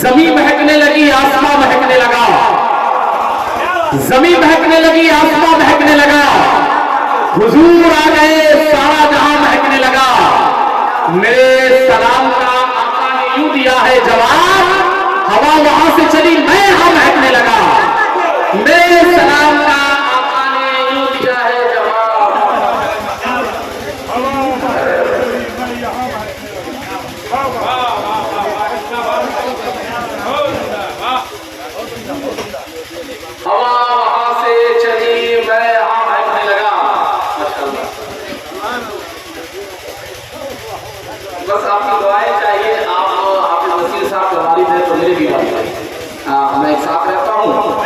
زمین مہکنے لگی آسمان مہکنے لگا، زمین مہکنے لگی آسمان مہکنے لگا، حضور آ گئے سارا جہاں مہکنے لگا۔ میرے سلام کا آقا نے یوں دیا ہے جواب، ہوا وہاں سے چلی میں یہاں مہکنے لگا۔ میرے سلام کا آقا نے یوں دیا ہے جواب۔ ہوا وہاں سے چلی میں یہاں مہکنے لگا۔ بس آپ کی دعائیں چاہیے۔ آپ حافظ وسیع صاحب جو غالب ہے تو میرے بھی غالب ہے، میں ایک ساتھ رہتا ہوں۔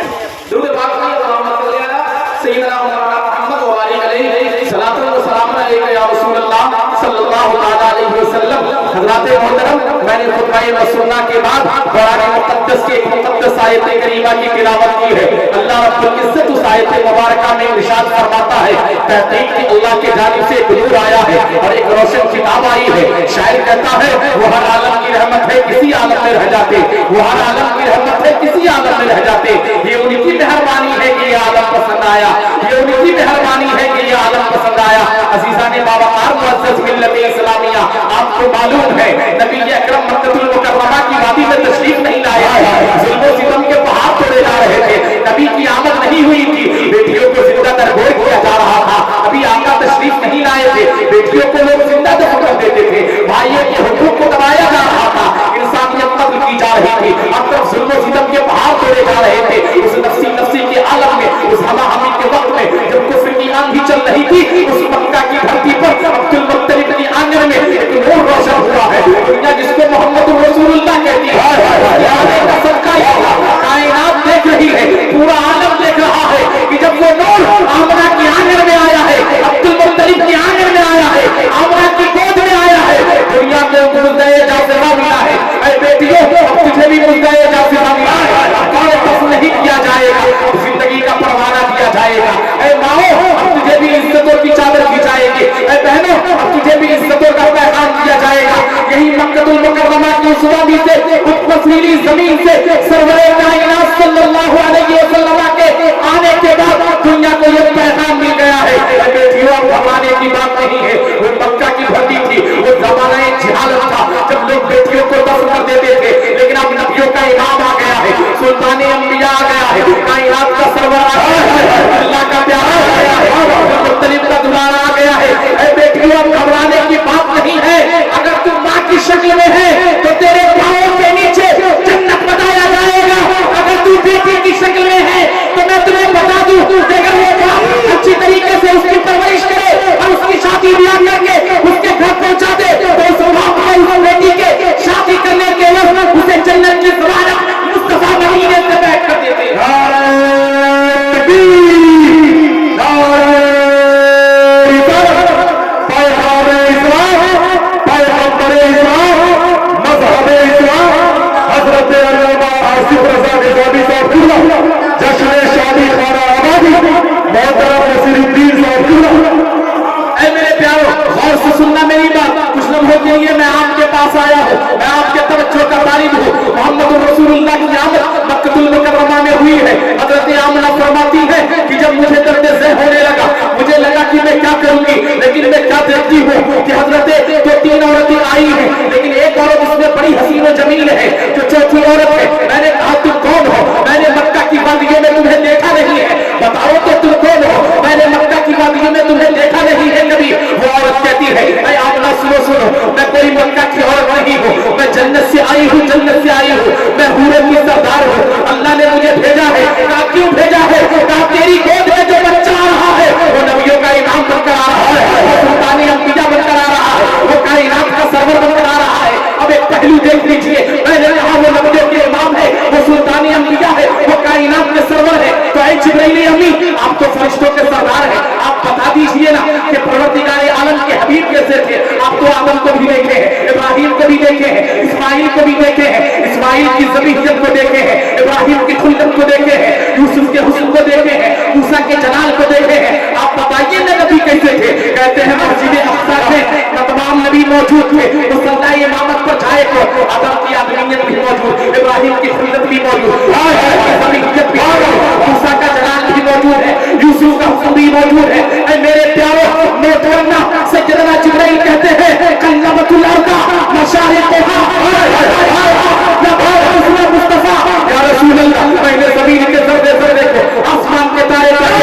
درود پاک پڑھیے، اللہم صلی علی سیدنا مولانا محمد و آلہ علیہ صلاۃ و سلام علیک یا رسول اللہ صلی اللہ علیہ وسلم۔ حضرات محترم، میں نے خطبہ مسنہ کے بعد قرآن مقدس کے ایک مقدس آیت کریمہ کی تلاوت کی ہے۔ اللہ رب العزت اس آیت مبارکہ میں ارشاد فرماتا ہے، تحقیق کہ اللہ کے جانب سے ایک نور آیا ہے اور ایک روشن کتاب آئی ہے۔ شاعر کہتا ہے وہ ہر عالم کی رحمت ہے کسی عالم میں رہ جاتے، وہ ہر عالم کی رحمت ہے کسی عالم میں رہ جاتے۔ یہ ان کی مہربانی ہے کہ یہ عالم پسند آیا، یہ ان کی مہربانی ہے کہ یہ عالم پسند آیا۔ عزیزان باوقار معزز ملت اسلامیہ، آپ کو معلوم ہے نبی اکرم مکہ المکرمہ کی وادی میں تشریف نہیں لائے تھے، ظلم و ستم کے پہاڑ توڑے جا رہے تھے، نبی کی آمد نہیں ہوئی تھی، بیٹیوں کو زندہ درگور کیا جا رہا تھا، ابھی آقا تشریف نہیں لائے تھے، بیٹیوں کو لوگ زندہ دفن کر دیتے تھے، بھائیوں کے حقوق کو دبایا جا رہا تھا، انسانیت قتل کی جا رہی تھی، اب تک ظلم و ستم کے پہاڑ توڑے جا رہے تھے۔ اس نفسی نفسی کے عالم میں، اس ہما ہمی کے وقت میں جب کفر کی آندھی چل رہی تھی، اس مکہ کی دھرتی پر عبد المطلب کی آنگن میں ایک نور روشن ہوا ہے، دنیا جس کو محمد رسول اللہ کہتی ہے۔ کائنات دیکھ رہی ہے، پورا عالم دیکھ رہا ہے کہ جب وہ نور آمنہ کی آنگن میں آیا ہے، عبد المطلب کی آنگن میں آیا ہے، آمنہ کی گود میں آیا ہے، دنیا کو مزدے جاسرہ ملا ہے۔ اے بیٹیوں، اب تجھے بھی مزدے جاسرہ ملا ہے، کارے قص نہیں کیا جائے گا، زندگی کا پروانہ دیا جائے گا۔ اے ماؤں، اب تجھے بھی عزتوں کی چادر کی جائے گی۔ اے بہنوں، اب تجھے بھی عزتوں کا پیغام دیا جائے گا۔ یہی مکہ المکرمہ کی اس وادی سے، اس پسندیدہ زمین سے سرور کائنات صلی اللہ علیہ وسلم کے آنے کے بعد دنیا کو یہ پیغام مل گیا ہے۔ اے بیٹیوں، اب گھبرانے کی بات نہیں ہے، وہ مکہ کی دھرتی تھی، وہ زمانہ جہالت تھا جب لوگ بیٹیوں کو دفن کر دیتے تھے، لیکن اب نبیوں کا امام آ گیا ہے، سلطان انبیاء آ گیا ہے، کائنات کا سرور آ گیا ہے، اللہ کا پیارا آ گیا ہے، مختلف کا دلال آ گیا ہے۔ اے بیٹیوں، اب گھبرانے کی بات نہیں ہے، اگر تم ماں کی شکل میں ہے تو تیرے پاؤں کے نیچے جنت بتایا جائے گا، اگر تو بیٹی کی شکل میں ہے تو میں تمہیں بتا دوں کہ اگر وہ باپ اچھی طریقے سے اس کی پرورش کرے اور اس کی شادی بیاہ کر کے اس کے گھر پہنچا دے تو اس باپ نے اس بیٹی کے شادی کرنے کے وقت اسے جنت کی ضمانت مصطفیٰ مدینے سے بیٹھ کر دیتے۔ اے میرے پیارو، غور سے سننا میری بات، کچھ لمحوں کے لیے میں آپ کے پاس آیا ہوں، میں آپ کے توجہ کا طالب ہوں۔ محمد رسول اللہ کی آمد مکہ المکرمہ میں ہوئی ہے۔ حضرت آمنہ فرماتی ہے کہ جب مجھے درد ذہ ہونے لگا، مجھے لگا کہ میں کیا کروں گی، لیکن میں کیا دیکھتی ہوں کہ حضرت تو تین عورتیں آئی ہیں، لیکن ایک عورت اس میں بڑی حسین و جمیل ہے جو چوتھی عورت ہے۔ میں نے کہا تم کون ہو؟ میں نے مکہ کی وادیوں میں تمہیں دیکھا نہیں ہے، بتاؤ تو تم کون ہو؟ میں نے مکہ کی وادیوں میں تمہیں دیکھا نہیں ہے نبی۔ وہ عورت کہتی ہے، اے آمنہ سنو، میں کوئی مکہ کی عورت نہیں ہوں، میں جنت سے آئی ہوں، جنت سے آئی ہوں، میں حوروں کی سردار ہوں، اللہ نے مجھے بھیجا ہے۔ کہا کیوں بھیجا ہے؟ کہا تیری گود میں جو بچہ آ رہا ہے وہ نبیوں کا امام بن کر آ رہا ہے، وہ سلطان انبیاء بن کر آ رہا ہے، وہ کائنات کا سرور بن کر آ رہا ہے۔ اب ایک پہلو دیکھ لیجئے، میں نے کہا وہ نبیوں کے امام ہے، وہ سلطان انبیاء ہے، وہ کائنات کے سرور ہے، تو اے جبرائیل امین، آپ تو فرشتوں کے سردار ہیں، آپ بتا دیجئے نا کہ پروردگار عالم کے حبیب کیسے تھے؟ آپ تو آدم کو بھی دیکھے ہیں، ابراہیم کو بھی دیکھے ہیں، اسماعیل کو بھی دیکھے ہیں، اسماعیل کی ذبیحیت کو دیکھے ہیں، ابراہیم کی خلقت کو دیکھے ہیں، یوسف کے حسن کو دیکھے ہیں، موسیٰ کے جلال کو دیکھے ہیں۔ آپ بتائیے نا نبی کیسے تھے؟ کہتے ہیں مسجد اقصیٰ میں تمام نبی موجود تھے، مصلی امامت پر جائے کو آدم کی آدمیت بھی موجود، ابراہیم اے میرے پیارو نوٹ کرنا سیدنا جبرائیل کہتے ہیں کلمۃ الارض مشارقھا مصطفیٰ یا رسول اللہ میں نے زمین کے ذرے ذرے کو آسمان کے تارے تارے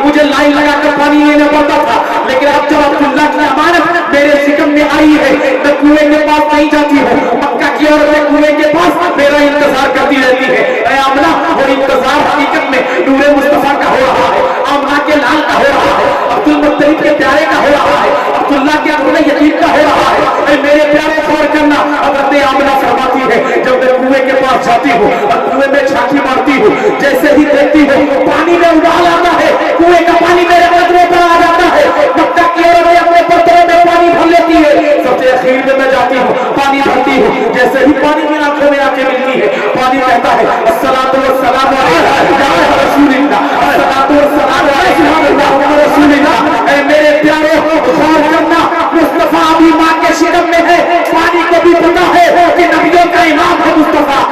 مجھے لائن لگا کر پانی لینا پڑتا تھا، لیکن اب جب عبداللہ کی امانت میرے شکم میں آئی ہے میں کنویں کے پاس نہیں جاتی ہوں، مکہ کی عورتیں کنویں کے پاس میرا انتظار کرتی رہتی ہے۔ اے آمنہ وہ انتظار حقیقت میں نور مصطفیٰ کا ہو رہا ہے، آمنہ کے لال کا ہو رہا ہے، عبد المطلب کے پیارے کا ہو رہا ہے، عبداللہ کے اپنے یتیم کا ہو رہا ہے۔ اے میرے پیارے غور کرنا، حضرت آمنہ فرماتی ہے جب میں کنویں کے پاس جاتی ہوں اور کنویں میں چھانٹی مارتی ہوں، جیسے ہی دیکھتی ہوں پانی میں اڑال آتا ہے، کنویں کا پانی میرے قدموں پر آ جاتا ہے، مکہ کی عورتیں اپنے برتنوں میں پانی بھر لیتی ہے، سب سے اخیر میں میں جاتی ہوں پانی بھرتی ہوں، جیسے ہی پانی کی آنکھوں میں آ کے ملتی ہے پانی کہتا ہے الصلاۃ والسلام علیکم یا رسول اللہ، الصلاۃ والسلام علیکم یا رسول اللہ۔ اے میرے پیارے غور کرنا، مصطفیٰ ابھی ماں کے شکم میں ہے، پانی کو بھی پتا ہے کہ نبیوں کا امام ہے مصطفیٰ،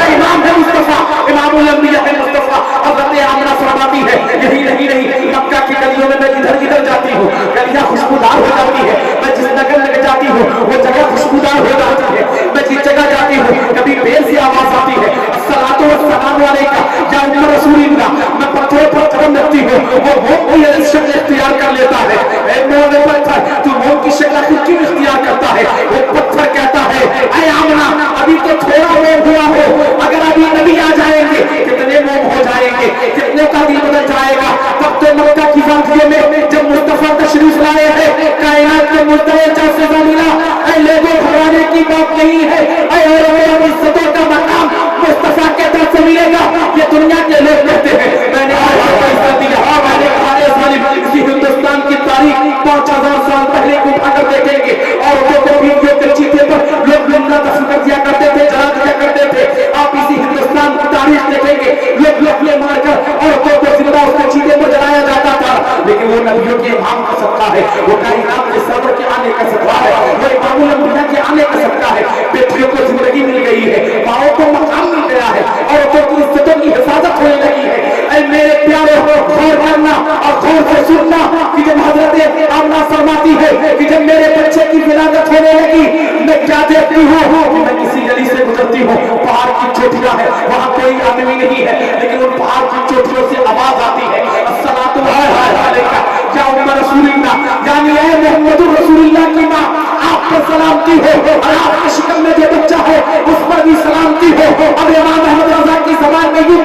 امام ہے مصطفیٰ، امام الانبیاء ہے مصطفیٰ۔ حضرت آمنہ فرماتی ہے یہی نہیں مکہ کی گلیوں میں میں ادھر جاتی ہوں گلیاں خوشبودار ہو جاتی ہے، میں جس نگر لگ جاتی ہوں وہ جگہ خوشبودار ہو جاتی ہے، میں جس جگہ جاتی ہوں کبھی بے سی آواز آتی ہے الصلاۃ والسلام علیکم یا رسول اللہ، میں پتھروں پر قدم رکھتی ہوں وہ موت کی شکل اختیار کر لیتا ہے۔ اے مولا پتھر تو موت کی شکل خود کیوں اختیار کرتا ہے؟ وہ پتھر کہتا ہے اے آمنہ ابھی تو تھوڑا موت ہوا ہو، اگر ابھی نبی آ جائیں گے کتنے موت ہو جائیں گے، کتنے کا دل بدل جائے گا۔ تب تو مکہ کی وادیوں میں جب مصطفیٰ تشریف لائے ہیں کائنات کے مستوی جیسے ملا، اے لوگوں گھبرانے کی بات نہیں ہے، اے اور عزتوں کا مقام مصطفیٰ کے در سے ملے گا۔ یہ دنیا کے لوگ کہتے ہیں میں نے آج کا عزت دیا، میں نے کہا اے ظالم اسی ہندوستان کی تاریخ 5000 سال پہلے کو اٹھا کر دیکھیں گے، عورتوں کو بیویوں کے چیتے پر لوگ زندہ دفن کر دیا کرتے تھے، جلا دیا کرتے تھے۔ آپ اسی ہندوستان کی تاریخ دیکھیں گے لوگ لفلے مار کر عورتوں کو زندہ اس کے چیتے پر جلایا جاتا تھا، لیکن وہ نبیوں کے امام کا صدقہ ہے، وہ کائنات کے سرور کے آنے کا صدقہ ہے، وہ امام الانبیاء کے آنے کا صدقہ ہے۔ بیٹیوں کو زندگی مل گئی ہے، ماؤں کو مقام مل گیا ہے، عورتوں کی عزتوں کی حفاظت ہونے لگی ہے۔ اے میرے پیارے غور کرنا اور غور سے سننا کہ جب حضرت آمنہ فرماتی ہے کہ جب میرے بچے کی ولادت ہونے لگی میں کیا دیکھتی ہوں، میں کسی گلی سے گزرتی ہوں، پہاڑ کی چوٹیاں ہیں، وہاں کوئی آدمی نہیں ہے، لیکن ان پہاڑ کی چوٹیوں سے آواز آتی ہے الصلاۃ علیکم یا ام رسول اللہ، یعنی اے محمد رسول اللہ کی ماں آپ پر سلامتی ہو، اور آپ کے شکم میں جو بچہ ہے اس پر بھی سلامتی ہو۔ اب امام احمد رضا کی زبان میں یوں